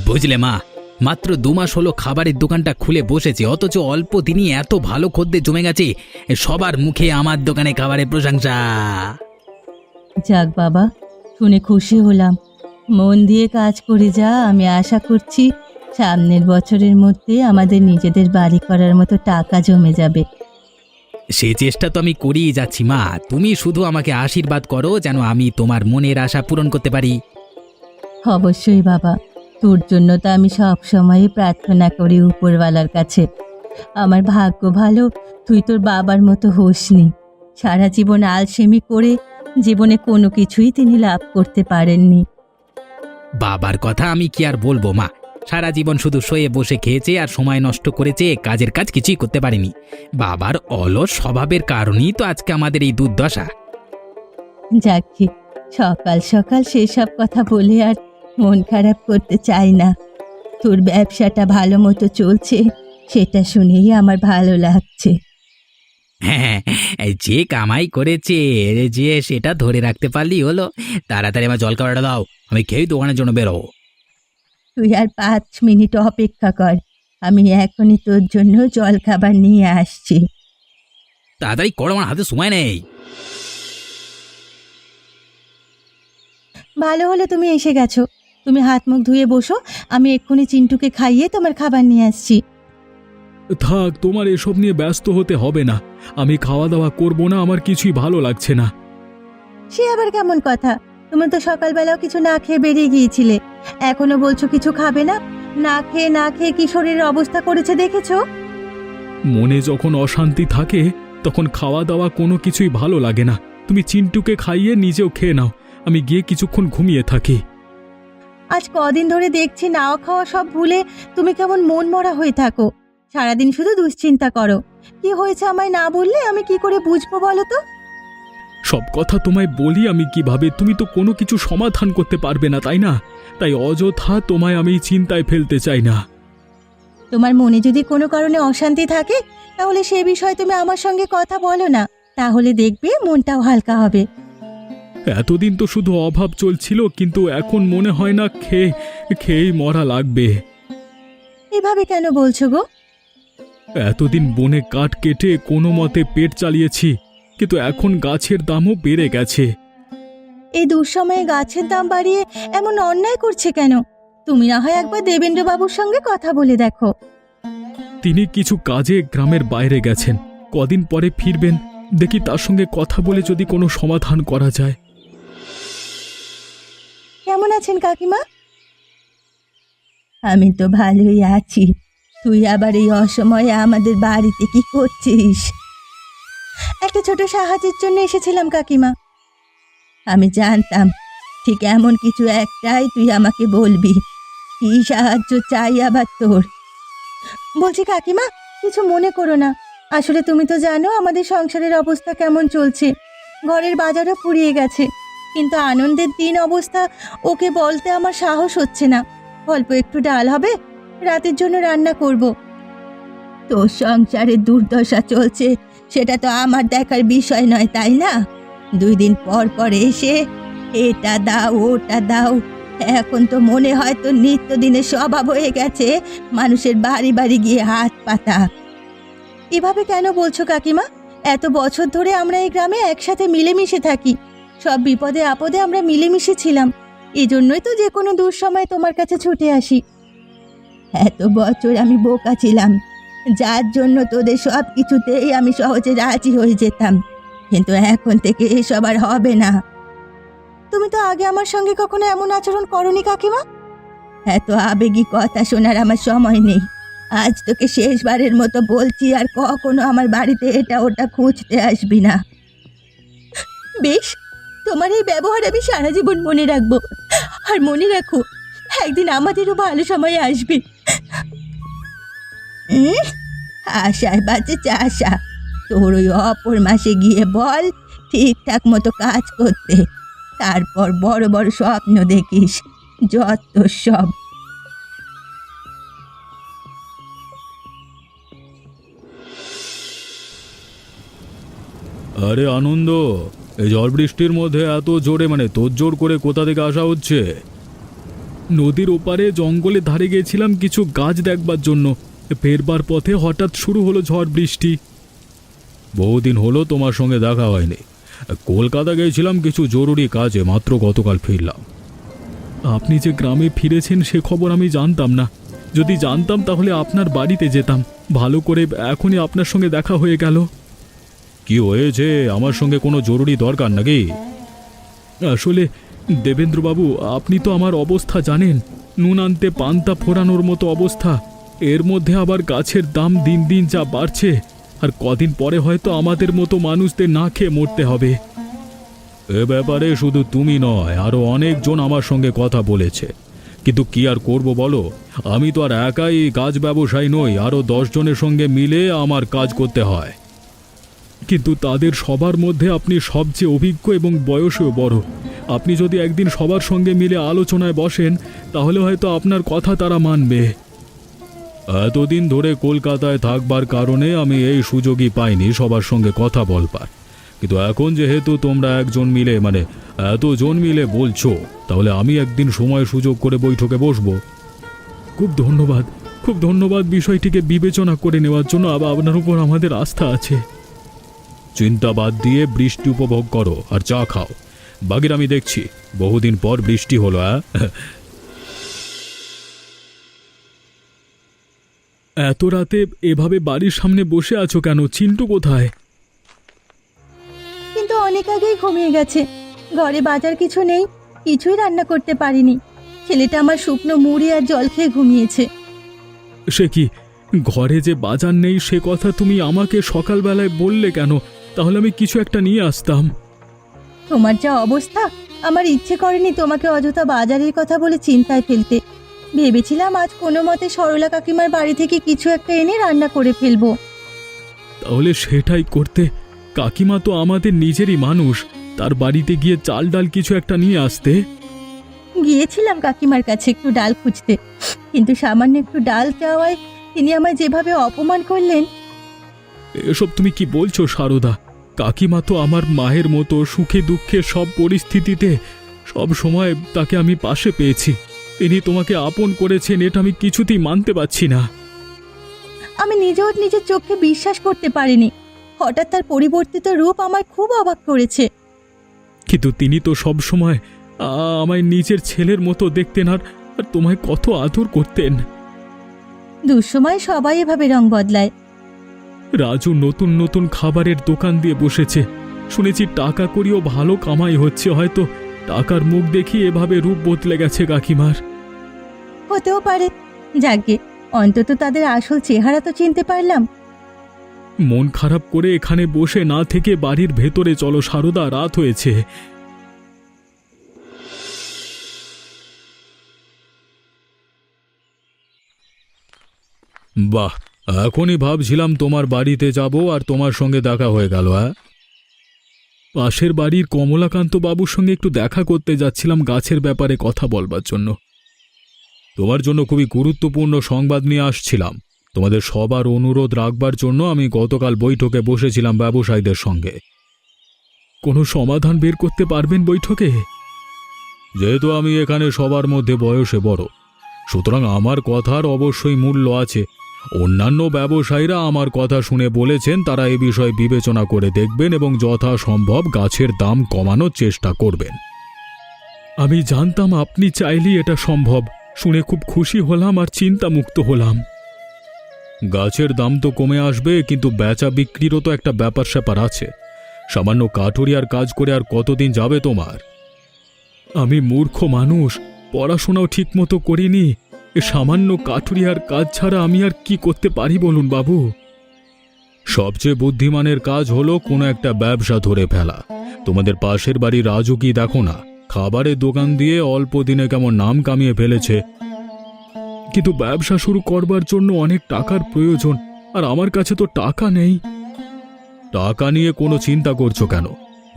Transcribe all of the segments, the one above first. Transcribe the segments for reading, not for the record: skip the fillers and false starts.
বুঝলে মা, মাত্র 2 মাস হলো খাবারের দোকানটা খুলে বসেছে, অথচ অল্প দিনই এত ভালো খদ্দের জমে গেছে। সবার মুখে আমার দোকানে খাবারের প্রশংসা। যাক বাবা, শুনে খুশি হলাম। মন দিয়ে কাজ করে যা, আমি আশা করছি সামনের বছরের মধ্যে আমাদের নিজেদের বাড়ি করার মতো টাকা জমে যাবে। সে চেষ্টা তো আমি করেই যাচ্ছি মা, তুমি শুধু আমাকে আশীর্বাদ করো যেন আমি তোমার মনের আশা পূরণ করতে পারি। অবশ্যই বাবা, তোর জন্য তো আমি সব সময় প্রার্থনা করি উপরওয়ালার কাছে। আমার ভাগ্য ভালো, তুই তোর বাবার মতো হোসনি। সারা জীবন আলসেমি করে জীবনে কোনো কিছুই তিনি লাভ করতে পারেননি। বাবার কথা আমি কি আর বলবো মা, সারা জীবন শুধু শুয়ে বসে খেয়েছে আর সময় নষ্ট করেছে, কাজের কাজ কিছুই করতে পারেনি। বাবার অলস স্বভাবের কারণেই তো আজকে আমাদের এই দুর্দশা। যাকে সকাল সকাল সেসব কথা বলে আর মন খারাপ করতে চাই না। তোর ব্যবসাটা ভালো মতো চলছে, সেটা শুনেই আমার ভালো লাগছে। হ্যাঁ, যে কামাই করেছে যে সেটা ধরে রাখতে পারলি হলো। তাড়াতাড়ি আমার জল খাবারটা দাও, আমি খেয়েই দোকানের জন্য বেরোবো। তুই আর 5 মিনিট অপেক্ষা কর, আমি এখনই তোর জন্য জল খাবার নিয়ে আসছি। তাড়াতাড়ি করো, আমার হাতে সময় নেই। ভালো হলো তুমি এসে গেছো। তুমি হাত মুখ ধুয়ে বসো, আমি এক্ষুনি চিন্টুকে খাইয়ে তোমার খাবার নিয়ে আসছি। থাক, তোমার এসব নিয়ে ব্যস্ত হতে হবে না। আমি খাওয়া দাওয়া করব না, আমার কিছুই ভালো লাগছে না। সে আবার কেমন কথা? তুমি তো সকালবেলাও কিছু না খেয়ে বেরিয়ে গিয়েছিলে, এখনো বলছো কিছু খাবে না। না খেয়ে কি শরীরের অবস্থা করেছে দেখেছো? মনে যখন অশান্তি থাকে তখন খাওয়া দাওয়া কোনো কিছুই ভালো লাগে না। তুমি চিন্টুকে খাইয়ে নিজেও খেয়ে নাও, আমি গিয়ে কিছুক্ষণ ঘুমিয়ে থাকি। আজ কদিন ধরে দেখছি নাওয়া খাওয়া সব ভুলে তুমি কেমন মন মরা হয়ে থাকো। সারাদিন শুধু দুশ্চিন্তা করো। কি হয়েছে আমায় না বললে আমি কি করে বুঝবো বলো তো? সব কথা তোমায় বলি আমি কিভাবে? তুমি তো কোনো কিছু সমাধান করতে পারবে না, তাই না? তাই অযথা তোমায় আমি চিন্তায় ফেলতে চাই না। তোমার মনে যদি কোনো কারণে অশান্তি থাকে তাহলে সে বিষয়ে তুমি আমার সঙ্গে কথা বলো না, তাহলে দেখবে মনটাও হালকা হবে। এতদিন তো শুধু অভাব চলছিল, কিন্তু এখন মনে হয় না খেয়েই মরা লাগবে। এভাবে কেন বলছো গো? এতদিন বনে কাঠ কেটে কোনো মতে পেট চালিয়েছি, কিন্তু এখন গাছের দামও বেড়ে গেছে। এই দুঃসময়ে গাছের দাম বাড়িয়ে এমন অন্যায় করছে কেন? তুমি না হয় একবার দেবেন্দ্রবাবুর সঙ্গে কথা বলে দেখো। তিনি কিছু কাজে গ্রামের বাইরে গেছেন, কদিন পরে ফিরবেন। দেখি তার সঙ্গে কথা বলে যদি কোনো সমাধান করা যায়। কেমন আছেন কাকিমা? আমি তো ভালোই আছি। তুই আবার এই অসময়ে আমাদের বাড়িতে কি করছিস? একটা ছোট সাহায্যের জন্য এসেছিলাম কাকিমা। আমি জানতাম ঠিক এমন কিছু একটাই তুই আমাকে বলবি। কি সাহায্য চাই আবার তোর? বলছি কাকিমা, কিছু মনে করো না। আসলে তুমি তো জানো আমাদের সংসারের অবস্থা কেমন চলছে। ঘরের বাজারও ফুরিয়ে গেছে, কিন্তু আনন্দের দিন অবস্থা ওকে বলতে আমার সাহস হচ্ছে না। অল্প একটু ডাল হবে, রাতের জন্য রান্না করব। তোর সংসারে দুর্দশা চলছে সেটা তো আমার দেখার বিষয় নয়, তাই না? 2 দিন পর পর এসে এটা দাও ওটা দাও। এখন তো মনে হয় তো নিত্যদিনের স্বভাব হয়ে গেছে মানুষের বাড়ি বাড়ি গিয়ে হাত পাতা। এভাবে কেন বলছো কাকিমা? এত বছর ধরে আমরা এই গ্রামে একসাথে মিলেমিশে থাকি। সব বিপদে আপদে আমরা মিলেমিশে ছিলাম। এই জন্যই তো যে কোনো দুঃসময় তোমার কাছে ছুটে আসি। এত বছর আমি বোকা ছিলাম, যার জন্য তোদের সব কিছুতেই আমি সহজে রাজি হয়ে যেতাম। কিন্তু এখন থেকে এসব আর হবে না। তুমি তো আগে আমার সঙ্গে কখনো এমন আচরণ করনি কাকিমা। এত আবেগী কথা শোনার আমার সময় নেই। আজ তোকে শেষবারের মতো বলছি, আর কখনো আমার বাড়িতে এটা ওটা খুঁজতে আসবি না। বেশ, তোমার এই ব্যবহার আমি সারা জীবন মনে রাখবো। আর মনে রাখো, একদিন আমাদেরও ভালো সময় আসবে। আশায় বাজে চাষা। তোর ওই অপর মাসে গিয়ে বল ঠিকঠাক মতো কাজ করতে, তারপর বড় বড় স্বপ্ন দেখিস। যত সব। আরে আনন্দ, এই ঝড় বৃষ্টির মধ্যে এত জোরে তোড়জোড় করে কোথা থেকে আসা হচ্ছে? নদীর ওপারে জঙ্গলের ধারে গিয়েছিলাম কিছু গাছ দেখবার জন্য। ফেরবার পথে হঠাৎ শুরু হলো ঝড় বৃষ্টি। বহুদিন হলো তোমার সঙ্গে দেখা হয়নি। কলকাতা গিয়েছিলাম কিছু জরুরি কাজে, মাত্র গতকাল ফিরলাম। আপনি যে গ্রামে ফিরেছেন সে খবর আমি জানতাম না। যদি জানতাম তাহলে আপনার বাড়িতে যেতাম। ভালো করে এখনই আপনার সঙ্গে দেখা হয়ে গেল। কি হয়েছে? আমার সঙ্গে কোনো জরুরি দরকার নাকি? আসলে দেবেন্দ্রবাবু, আপনি তো আমার অবস্থা জানেন। নুন আনতে পান্তা ফোরানোর মতো অবস্থা। এর মধ্যে আবার গাছের দাম দিন দিন যা বাড়ছে, আর কদিন পরে হয়তো আমাদের মতো মানুষদের না খেয়ে মরতে হবে। এ ব্যাপারে শুধু তুমি নয়, আরও অনেকজন আমার সঙ্গে কথা বলেছে। কিন্তু কি আর করব বলো, আমি তো আর একাই কাজ ব্যবসায়ী নই, আরও 10 জনের সঙ্গে মিলে আমার কাজ করতে হয়। কিন্তু তাদের সবার মধ্যে আপনি সবচেয়ে অভিজ্ঞ এবং বয়সেও বড়। আপনি যদি একদিন সবার সঙ্গে মিলে আলোচনায় বসেন তাহলে হয়তো আপনার কথা তারা মানবে। এতদিন ধরে কলকাতায় থাকবার কারণে আমি এই সুযোগই পাইনি সবার সঙ্গে কথা বলবার। কিন্তু এখন যেহেতু তোমরা একজন মিলে এতজন মিলে বলছো, তাহলে আমি একদিন সময় সুযোগ করে বৈঠকে বসবো। খুব ধন্যবাদ, খুব ধন্যবাদ বিষয়টিকে বিবেচনা করে নেওয়ার জন্য। আপনার উপর আমাদের আস্থা আছে। চিন্তা বাদ দিয়ে বৃষ্টি উপভোগ করো আর চা খাও। বাগির আমি দেখছি, বহুদিন পর বৃষ্টি হলো। এত রাতে এভাবে বাড়ির সামনে বসে আছো কেন? চিন্টু কোথায়? কিন্তু অনেক আগেই ঘুমিয়ে গেছে। ঘরে বাজার কিছু নেই, কিছুই রান্না করতে পারিনি। ছেলেটা আমার শুকনো মুড়ি আর জল খেয়ে ঘুমিয়েছে। সে কি, ঘরে যে বাজার নেই সে কথা তুমি আমাকে সকালবেলায় বললে কেন? তাহলে আমি কিছু একটা নিয়ে আসতাম। তোমার যা অবস্থা, আমার ইচ্ছে করেনি তোমাকে অযথা বাজারের কথা বলে চিন্তায় ফেলতে। ভেবেছিলাম আজ কোনো মতে সরলা কাকিমার বাড়ি থেকে কিছু একটা এনে রান্না করে ফেলবো। তাহলে সেটাই করতে। কাকিমা তো আমাদের নিজেরই মানুষ, তার বাড়িতে গিয়ে চাল ডাল কিছু একটা নিয়ে আসতে। গিয়েছিলাম কাকিমার কাছে একটু ডাল খুঁজতে, কিন্তু সামান্য একটু ডাল চাওয়ায় তিনি আমায় যেভাবে অপমান করলেন। এসব তুমি কি বলছো সারদা? কাকিমা তো আমার মায়ের মতো, সুখে দুঃখে সব পরিস্থিতিতে সব সময় তাকে আমি পাশে পেয়েছি। তিনি তোমাকে আপন করেছেন, এটা আমি কিছুতেই মানতে পারছি না। আমি নিজেও নিজের চোখে বিশ্বাস করতে পারিনি। হঠাৎ তার পরিবর্তিত রূপ আমায় খুব অবাক করেছে। কিন্তু তিনি তো সব সময় আমায় নিজের ছেলের মতো দেখতেন, আর তোমায় কত আদর করতেন। দুঃসময় সবাই এভাবে রং বদলায়। রাজু নতুন নতুন খাবারের দোকান দিয়ে বসেছে, শুনেছি টাকা করিও ভালো কামাই হচ্ছে। হয়তো টাকার মুখ দেখি এভাবে রূপ বদলে গেছে কাকিমার। হতেও পারে। যাকে অন্তত তাদের আসল চেহারা তো চিনতে পারলাম। মন খারাপ করে এখানে বসে না থেকে বাড়ির ভেতরে চলো সারদা, রাত হয়েছে। বাহ, এখনই ভাবছিলাম তোমার বাড়িতে যাব আর তোমার সঙ্গে দেখা হয়ে গেল। পাশের বাড়ির কমলাকান্ত বাবুর সঙ্গে একটু দেখা করতে যাচ্ছিলাম গাছের ব্যাপারে কথা বলবার জন্য। তোমার জন্য খুবই গুরুত্বপূর্ণ সংবাদ নিয়ে আসছিলাম। তোমাদের সবার অনুরোধ রাখবার জন্য আমি গতকাল বৈঠকে বসেছিলাম ব্যবসায়ীদের সঙ্গে। কোনো সমাধান বের করতে পারবেন বৈঠকে? যেহেতু আমি এখানে সবার মধ্যে বয়সে বড়, সুতরাং আমার কথার অবশ্যই মূল্য আছে। অন্যান্য ব্যবসায়ীরা আমার কথা শুনে বলেছেন তারা এ বিষয়ে বিবেচনা করে দেখবেন এবং যথাসম্ভব গাছের দাম কমানোর চেষ্টা করবেন। আমি জানতাম আপনি চাইলেই এটা সম্ভব। শুনে খুব খুশি হলাম আর চিন্তামুক্ত হলাম। গাছের দাম তো কমে আসবে, কিন্তু বেচা বিক্রিরও তো একটা ব্যাপার স্যাপার আছে। সামান্য কাঠুরিয়ার কাজ করে আর কতদিন যাবে তোমার? আমি মূর্খ মানুষ, পড়াশোনাও ঠিকমতো করিনি। এ সামান্য কাঠুরিয়ার কাজ ছাড়া আমি আর কি করতে পারি বলুন বাবু? সবচেয়ে বুদ্ধিমানের কাজ হলো কোনো একটা ব্যবসা ধরে ফেলা। তোমাদের পাশের বাড়ি রাজু কি দেখো না, খাবারের দোকান দিয়ে অল্প দিনে কেমন নাম কামিয়ে ফেলেছে। কিন্তু ব্যবসা শুরু করবার জন্য অনেক টাকার প্রয়োজন, আর আমার কাছে তো টাকা নেই। টাকা নিয়ে কোনো চিন্তা করছো কেন?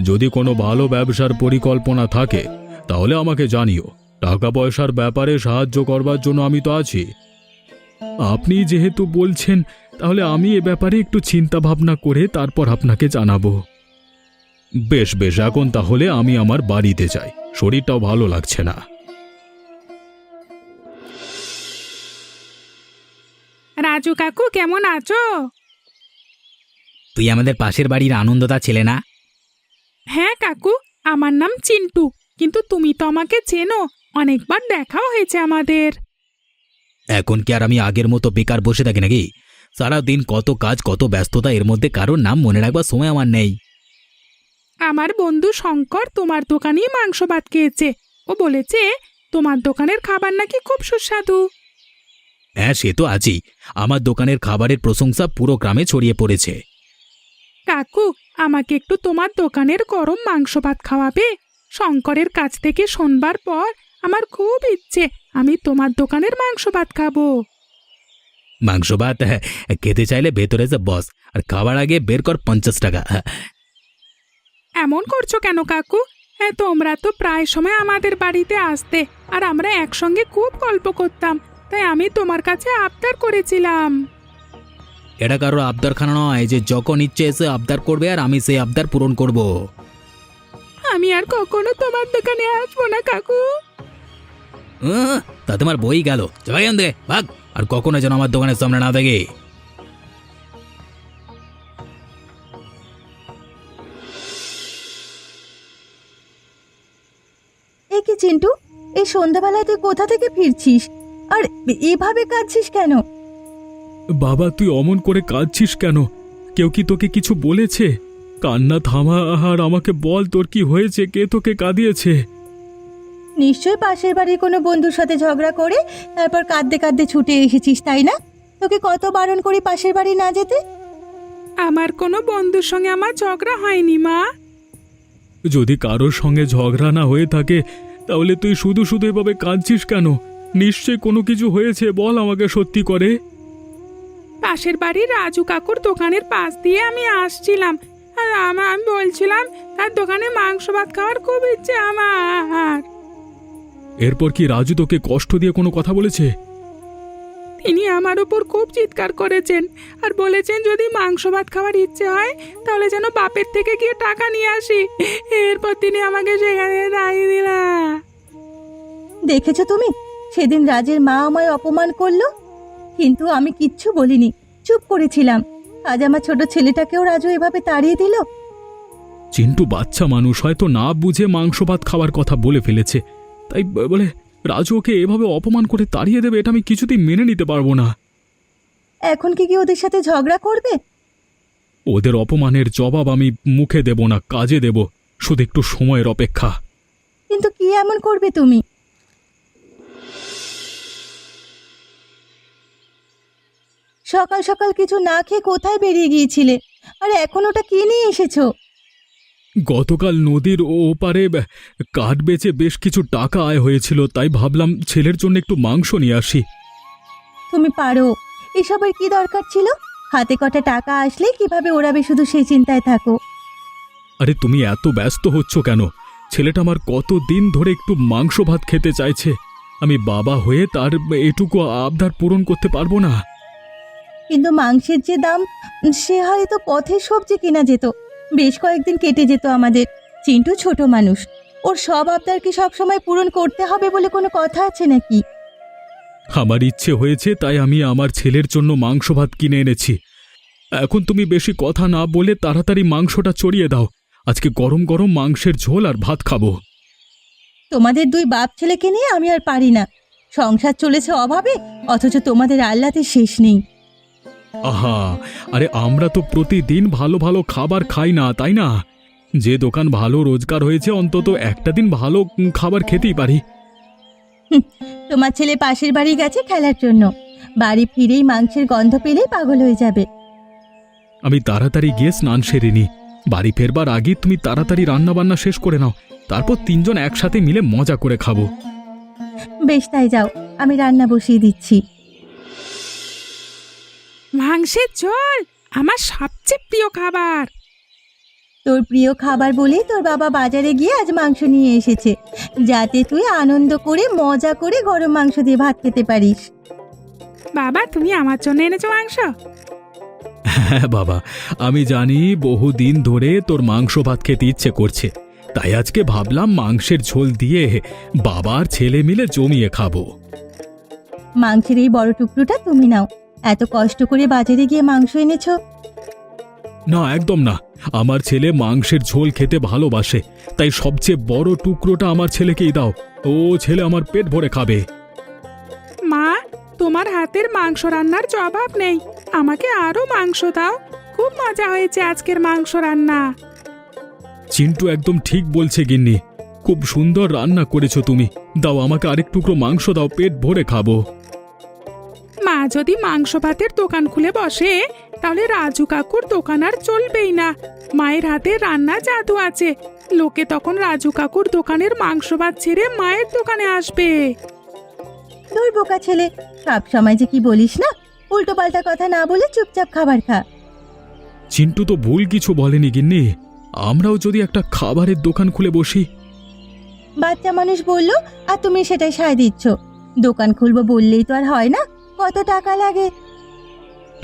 যদি কোনো ভালো ব্যবসার পরিকল্পনা থাকে তাহলে আমাকে জানিও। টাকা পয়সার ব্যাপারে সাহায্য করবার জন্য আমি তো আছি। আপনি যেহেতু বলছেন, তাহলে আমি এ ব্যাপারে একটু চিন্তা ভাবনা করে তারপর আপনাকে জানাবো। বেশ বেশ, এখন তাহলে আমি আমার বাড়িতে যাই, শরীরটাও ভালো লাগছে না। রাজু কাকু কেমন আছো? তুই আমাদের পাশের বাড়ির আনন্দদা ছেলে না? হ্যাঁ কাকু, আমার নাম চিন্টু, কিন্তু তুমি তো আমাকে চেনো, অনেকবার দেখাও হয়েছে আমাদের। এখন কি আর আমি আগের মতো বেকার বসে থাকি নাকি? সারাদিন কত কাজ, কত ব্যস্ততা, এর মধ্যে কারোর নাম মনে রাখবার সময় আমার নেই। আমার বন্ধু শঙ্কর তোমার দোকানেই মাংস ভাত খেয়েছে। ও বলেছে তোমার দোকানের খাবার নাকি খুব সুস্বাদু। হ্যাঁ, সে তো আছেই। আমার দোকানের খাবারের প্রশংসা পুরো গ্রামে ছড়িয়ে পড়েছে। কাকু, আমাকে একটু তোমার দোকানের গরম মাংস ভাত খাওয়াবে? শঙ্করের কাছ থেকে শোনবার পর আমার খুব ইচ্ছে আমি তোমার দোকানের মাংস ভাত খাবো। মাংস ভাত খেতে চাইলে ভেতরে যে বস, আর খাবার আগে বের কর 50 টাকা। এমন করছো কেন কাকু? হ্যাঁ, তোমরা তো প্রায় সময় আমাদের বাড়িতে আসতে, আর আমরা একসঙ্গে খুব গল্প করতাম, তাই আমি তোমার কাছে আবদার করেছিলাম। এটা কারো আবদারখানা নয় যে যখন ইচ্ছে এসে আবদার করবে আর আমি সেই আবদার পূরণ করব। আমি আর কখনো তোমার দোকানে আসবো না কাকু। তা তোমার বই গেল, যাই দে ভাগ, আর কখনো যেন আমার দোকানের সামনে না থাকে। এ কি চিন্টু, এই সন্ধ্যাবেলায় তুই কোথা থেকে ফিরছিস আর এভাবে কাঁদছিস কেন? বাবা, তুই অমন করে কাঁদছিস কেন? কেউ কি তোকে কিছু বলেছে? কান্না থামা আর আমাকে বল, তোর কি হয়েছে? কে তোকে কাঁদিয়েছে? নিশ্চয়ই পাশের বাড়ির কোনো বন্ধুর সাথে ঝগড়া করে তারপর কাঁদতে কাঁদতে ছুটে এসেছিস, তাই না? তোকে কত বারণ করি পাশের বাড়ি না যেতে। আমার কোনো বন্ধুর সঙ্গে আমার ঝগড়া হয়নি মা। যদি কারোর সঙ্গে ঝগড়া না হয়ে থাকে তাহলে তুই শুধু শুধু এভাবে কাঁদছিস কেন? নিশ্চয় কোনো কিছু হয়েছে, বল আমাকে সত্যি করে। পাশের বাড়ির রাজু কাকুর দোকানের পাশ দিয়ে আমি আসছিলাম, আর আমি বলছিলাম তার দোকানে মাংস ভাত খাওয়ার খুব ইচ্ছে আমার। এরপর কি রাজু তোকে কষ্ট দিয়ে কোনো কথা বলেছে? তিনি আমার উপর খুব চিৎকার করেছেন আর বলেছেন যদি মাংস ভাত খাওয়ার ইচ্ছে হয় তাহলে যেন বাপের থেকে গিয়ে টাকা নিয়ে আসি। এরপর তিনি আমাকে সেখানে দাঁড়িয়ে দিলা। দেখেছো তুমি, সেদিন রাজের মা আমায় অপমান করলো, কিন্তু আমি কিচ্ছু বলিনি, চুপ করেছিলাম। আজ আমার ছোট ছেলেটাকেও রাজু এভাবে তাড়িয়ে দিল। চিন্টু বাচ্চা মানুষ, হয়তো না বুঝে মাংস ভাত খাওয়ার কথা বলে ফেলেছে, তাই বলে রাজু ওকে এভাবে অপমান করে তাড়িয়ে দেবে, এটা আমি কিছুতেই মেনে নিতে পারবো না। এখন কি ওদের সাথে ঝগড়া করবে? ওদের অপমানের জবাব আমি মুখে দেব না, কাজে দেব, শুধু একটু সময়ের অপেক্ষা। কিন্তু কি এমন করবে তুমি? সকাল সকাল কিছু না খেয়ে কোথায় বেরিয়ে গিয়েছিলে, আর এখন ওটা কি নিয়ে এসেছো? গতকাল নদীর ওপারে কাঠ বেচে বেশ কিছু টাকা আয় হয়েছিল, তাই ভাবলাম ছেলের জন্য একটু মাংস নিয়ে আসি। তুমি পারো, এসবের কি দরকার ছিল? হাতে কটা টাকা আসলে কিভাবে ওড়াবে শুধু সেই চিন্তায় থাকো। আরে তুমি এত ব্যস্ত হচ্ছ কেন? ছেলেটা আমার কত দিন ধরে একটু মাংস ভাত খেতে চাইছে, আমি বাবা হয়ে তার এটুকু আবদার পূরণ করতে পারবো না? কিন্তু মাংসের যে দাম, সে হয়তো পথে সবজি কেনা যেত, বেশ কয়েকদিন কেটে যেত আমাদের। চিন্টু ছোট মানুষ, ওর সব আবদার কি সবসময় পূরণ করতে হবে বলে কোনো কথা আছে নাকি? আমার ইচ্ছে হয়েছে তাই আমি আমার ছেলের জন্য মাংস ভাত কিনে এনেছি। এখন তুমি বেশি কথা না বলে তাড়াতাড়ি মাংসটা চড়িয়ে দাও, আজকে গরম গরম মাংসের ঝোল আর ভাত খাবো। তোমাদের দুই বাপ ছেলেকে নিয়ে আমি আর পারি না। সংসার চলেছে অভাবে, অথচ তোমাদের আহ্লাদের শেষ নেই। আহা, আরে আমরা তো প্রতিদিন ভালো ভালো খাবার খাই না, তাই না? যে দোকান ভালো রোজগার হয়েছে অন্তত একটা দিন ভালো খাবার খেতেই পারি। তোমার ছেলে পাশের বাড়ি গেছে খেলার জন্য, বাড়ি ফিরেই মাংসের গন্ধ পেলেই পাগল হয়ে যাবে। আমি তাড়াতাড়ি গিয়ে স্নান সেরে নি, বাড়ি ফেরবার আগে তুমি তাড়াতাড়ি রান্নাবান্না শেষ করে নাও, তারপর তিনজন একসাথে মিলে মজা করে খাবো। বেশ, তাই যাও, আমি রান্না বসিয়ে দিচ্ছি। মাংসের ঝোল আমার সবচেয়ে প্রিয় খাবার। তোর প্রিয় খাবার বলেই তোর বাবা বাজারে গিয়ে আজ মাংস নিয়ে এসেছে, যাতে তুই আনন্দ করে মজা করে গরম মাংস দিয়ে ভাত খেতে পারিস। বাবা, তুমি আমার জন্য এনেছো মাংস? হ্যাঁ বাবা, আমি জানি বহুদিন ধরে তোর মাংস ভাত খেতে ইচ্ছে করছে, তাই আজকে ভাবলাম মাংসের ঝোল দিয়ে বাবার ছেলে মিলে জমিয়ে খাবো। মাংসের এই বড় টুকরোটা তুমি নাও, এত কষ্ট করে বাজারে গিয়ে মাংস এনেছো। না, একদম না। আমার ছেলে মাংসের ঝোল খেতে ভালোবাসে, তাই সবচেয়ে বড় টুকরোটা আমার ছেলেকেই দাও। ও ছেলে আমার পেট ভরে খাবে। মা, তোমার হাতের মাংস রান্নার জবাব নেই। আমাকে আরো মাংস দাও। খুব মজা হয়েছে আজকের মাংস রান্না। চিন্টু একদম ঠিক বলছে গিন্নি, খুব সুন্দর রান্না করেছো তুমি। দাও আমাকে আরেক টুকরো মাংস দাও, পেট ভরে খাবো। মা যদি মাংস ভাতের দোকান খুলে বসে তাহলে রাজু কাকুর দোকান আর চলবেই না। মায়ের হাতে রান্না জাদু আছে, লোকে তখন রাজু কাকুর দোকানের মাংস ভাত ছেড়ে মায়ের দোকানে আসবে। তোর বোকা ছেলে, সব সময় যে কি বলিস না, উল্টো পাল্টা কথা না বলে চুপচাপ খাবার খা। চিন্টু তো ভুল কিছু বলেনি গিন্নি, আমরাও যদি একটা খাবারের দোকান খুলে বসি। বাচ্চা মানুষ বললো আর তুমি সেটাই সায় দিচ্ছ। দোকান খুলবো বললেই তো আর হয় না, কত টাকা লাগে।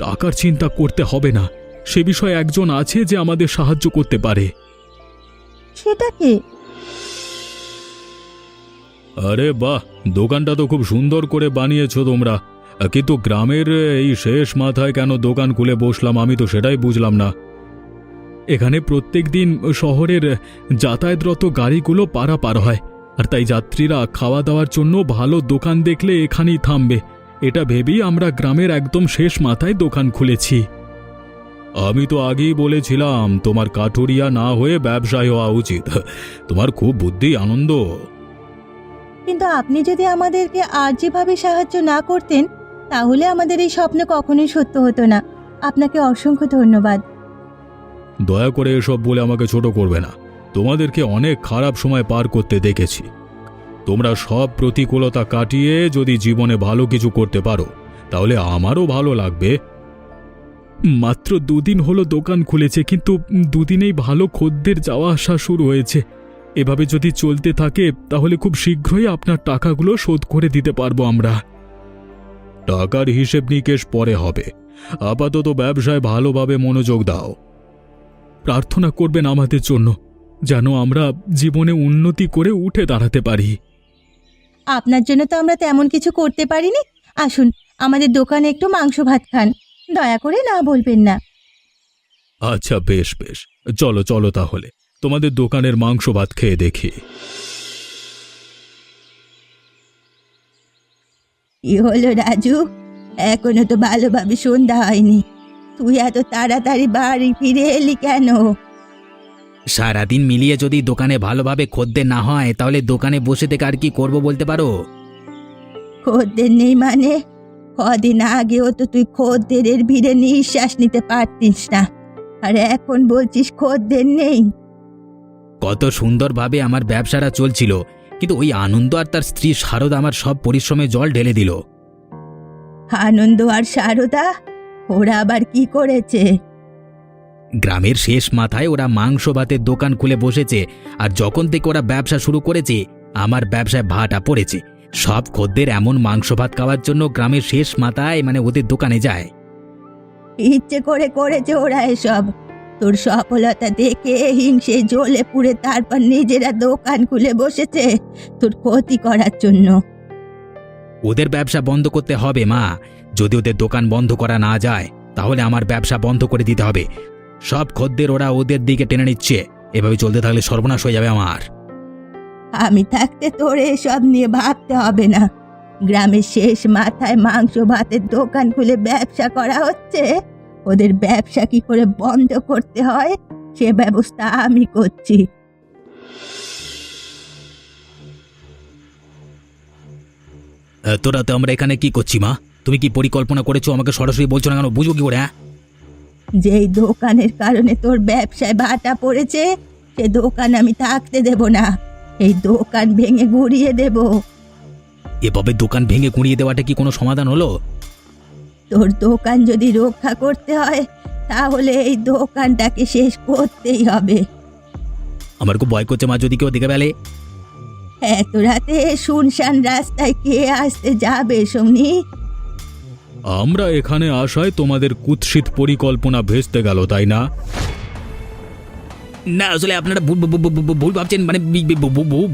টাকার চিন্তা করতে হবে না, সে বিষয়ে একজন আছে যে আমাদের সাহায্য করতে পারে। সেটা কে? আরে বাহ, দোকানটা তো খুব সুন্দর করে বানিয়েছো তোমরা, কিন্তু গ্রামের এই শেষ মাথায় কেন দোকান খুলে বসলাম আমি তো সেটাই বুঝলাম না। এখানে প্রত্যেক দিন শহরের যাতায়াতরত গাড়িগুলো পারাপার হয়, আর তাই যাত্রীরা খাওয়া দাওয়ার জন্য ভালো দোকান দেখলে এখানেই থামবে, এটা ভেবেই আমরা গ্রামের একদম শেষ মাথায় দোকান খুলেছি। আমি তো আগেই বলেছিলাম তোমার কাঠুরিয়া না হয়ে ব্যবসায় হওয়া উচিত। তোমার খুব বুদ্ধি, আনন্দ। কিন্তু আপনি যদি আমাদেরকে আর যেভাবে সাহায্য না করতেন তাহলে আমাদের এই স্বপ্ন কখনোই সত্য হতো না। আপনাকে অসংখ্য ধন্যবাদ। দয়া করে এসব বলে আমাকে ছোট করবে না। তোমাদেরকে অনেক খারাপ সময় পার করতে দেখেছি। তোমরা সব প্রতিকূলতা কাটিয়ে যদি জীবনে ভালো কিছু করতে পারো তাহলে আমারও ভালো লাগবে। মাত্র 2 দিন হলো দোকান খুলেছে, কিন্তু 2 দিনেই ভালো খদ্দের যাওয়া আসা শুরু হয়েছে। এভাবে যদি চলতে থাকে তাহলে খুব শীঘ্রই আপনার টাকাগুলো শোধ করে দিতে পারবো আমরা। টাকার হিসেব নিকেশ পরে হবে, আপাতত ব্যবসায় ভালোভাবে মনোযোগ দাও। প্রার্থনা করবেন আমাদের জন্য, যেন আমরা জীবনে উন্নতি করে উঠে দাঁড়াতে পারি। আপনার জন্য তো আমরা তেমন কিছু করতে পারিনি। আসুন আমাদের দোকানে একটু মাংস ভাত খান, দয়া করে না বলবেন না। আচ্ছা বেশ বেশ, চলো চলো তাহলে তোমাদের দোকানের মাংস ভাত খেয়ে দেখি। কি হলো রাজু, এখনো তো ভালোভাবে সন্ধ্যা হয়নি, তুই এত তাড়াতাড়ি বাড়ি ফিরে এলি কেন? সারাদিন মিলিয়ে যদি দোকানে ভালোভাবে খদ্দের না হয় তাহলে দোকানে বসে থেকে আর কি করব বলতে পারো? খদ্দের নেই মানে? কদিন আগেও তো তুই খদ্দেরের ভিড়ে নিঃশ্বাস নিতে পারতিস না, আর এখন বলছিস খদ্দের নেই। কত সুন্দরভাবে আমার ব্যবসাটা চলছিল, কিন্তু ওই আনন্দ আর তার স্ত্রী শারদা আমার সব পরিশ্রমে জল ঢেলে দিল। আনন্দ আর শারদা, ওরা আবার কি করেছে? গ্রামের শেষ মাথায় ওরা মাংস ভাতের দোকান খুলে বসেছে, আর যখন থেকে ওরা ব্যবসা শুরু করেছে আমার ব্যবসায় ভাটা পড়েছে। সব খদ্দের এমন মাংস ভাত খাওয়ার জন্য গ্রামের শেষ মাথায় মানে ওদের দোকানে যায়। ইচ্ছে করে করেছে ওরা এসব। তোর সফলতা দেখে হিংসে জ্বলে পুড়ে তারপর নিজেরা দোকান খুলে বসেছে তোর ক্ষতি করার জন্য। ওদের ব্যবসা বন্ধ করতে হবে মা। যদি ওদের দোকান বন্ধ করা না যায় তাহলে আমার ব্যবসা বন্ধ করে দিতে হবে। সব খদ্দের ওরা ওদের দিকে টেনে নিচ্ছে, এভাবে চলতে থাকলে সর্বনাশ হয়ে যাবে আমার। আমি থাকতে তোর এসব নিয়ে ভাবতে হবে না। গ্রামের শেষ মাথায় মাংস ভাতের দোকান খুলে ব্যবসা করা হচ্ছে, ওদের ব্যবসা কি করে বন্ধ করতে হয় সে ব্যবস্থা আমি করছি। তোরা তো আমরা এখানে কি করছি মা? তুমি কি পরিকল্পনা করেছো আমাকে সরাসরি বলছো না কেন? বুঝবো কি করে? যেই দোকানের কারণে তোর ব্যবসায় ভাটা পড়েছে সে দোকান আমি থাকতে দেব না, এই দোকান ভেঙে গুড়িয়ে দেব। এভাবে দোকান ভেঙে গুঁড়িয়ে দেওয়াটা কি কোনো সমাধান হলো? তোর দোকান যদি রক্ষা করতে হয় তাহলে এই দোকানটাকে শেষ করতেই হবে। আমার খুব ভয় করছে মা, যদি কেউ দেখে ফেলে। এত রাতে শুনশান রাস্তায় কে আসতে যাবে শুনি? আমরা এখানে আসায় তোমাদের কুৎসিত পরিকল্পনা ভেস্তে গেল, তাই না? না আসলে আপনারা ভুল ভাবছেন, মানে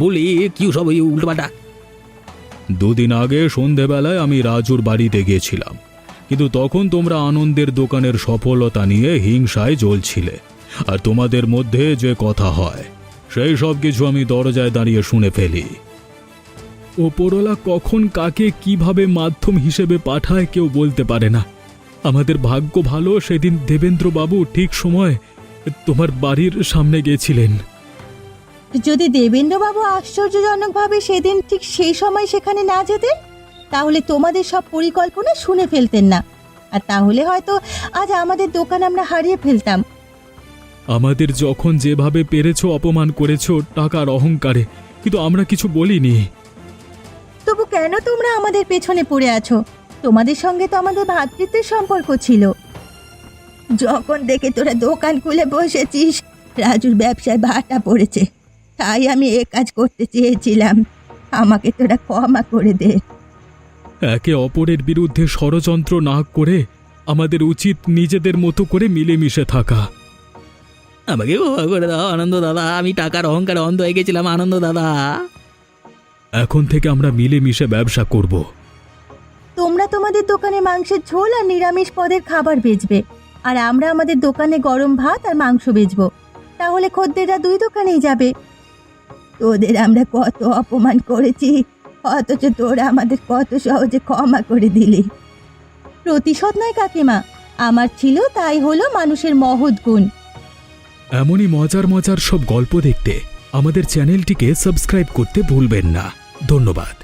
ভুল কি সব উল্টোপাল্টা। 2 দিন আগে সন্ধেবেলায় আমি রাজুর বাড়িতে গিয়েছিলাম, কিন্তু তখন তোমরা আনন্দের দোকানের সফলতা নিয়ে হিংসায় জ্বলছিলে। আর তোমাদের মধ্যে যে কথা হয় সেই সব কিছু আমি দরজায় দাঁড়িয়ে শুনে ফেলি। ওপরওয়ালা কখন কাকে কিভাবে মাধ্যম হিসেবে পাঠায় কেউ বলতে পারে না। আমাদের ভাগ্য ভালো, সেদিন দেবেন্দ্রবাবু ঠিক সময় তোমার বাড়ির সামনে গেছিলেন। যদি দেবেন্দ্রবাবু আশ্চর্যজনকভাবে সেদিন ঠিক সেই সময় সেখানে না যেতেন, তাহলে তোমাদের সব পরিকল্পনা শুনে ফেলতেন না, আর তাহলে হয়তো আজ আমাদের দোকান আমরা হারিয়ে ফেলতাম। আমাদের যখন যেভাবে পেরেছো অপমান করেছো টাকার অহংকারে, কিন্তু আমরা কিছু বলিনি। তবু কেন তোমরা আমাদের পেছনে পড়ে আছো? তোমাদের সঙ্গে তো আমাদের ভ্রাতৃত্বের সম্পর্ক ছিল। যখন দেখে তোরা দোকান খুলে বসেছিস, রাজুর ব্যবসায় ভাটা পড়েছে, তাই আমি এ কাজ করতে চেয়েছিলাম। আমাকে তোরা ক্ষমা করে দে। একে অপরের বিরুদ্ধে ষড়যন্ত্র না করে আমাদের উচিত নিজেদের মতো করে মিলেমিশে থাকা। আমাকে ক্ষমা করে দাও আনন্দ দাদা, আমি টাকার অহংকারে অন্ধ হয়ে গেছিলাম আনন্দ দাদা। এখন থেকে আমরা মিলেমিশে ব্যবসা করব। তোমরা তোমাদের দোকানে মাংসের ঝোল আর নিরামিষ পদের খাবার বেচবে, আর আমরা আমাদের দোকানে গরম ভাত আর মাংস বেচবো। তাহলে খদ্দেররা দুই দোকানেই যাবে। তোদের আমরা কত অপমান করেছি, অথচ তোরা আমাদের কত সহজে ক্ষমা করে দিলি। প্রতিশোধ নয় কাকিমা, আমার ছিল তাই হলো মানুষের মহৎ গুণ। এমনই মজার মজার সব গল্প দেখতে আমাদের চ্যানেলটিকে সাবস্ক্রাইব করতে ভুলবেন না। ধন্যবাদ।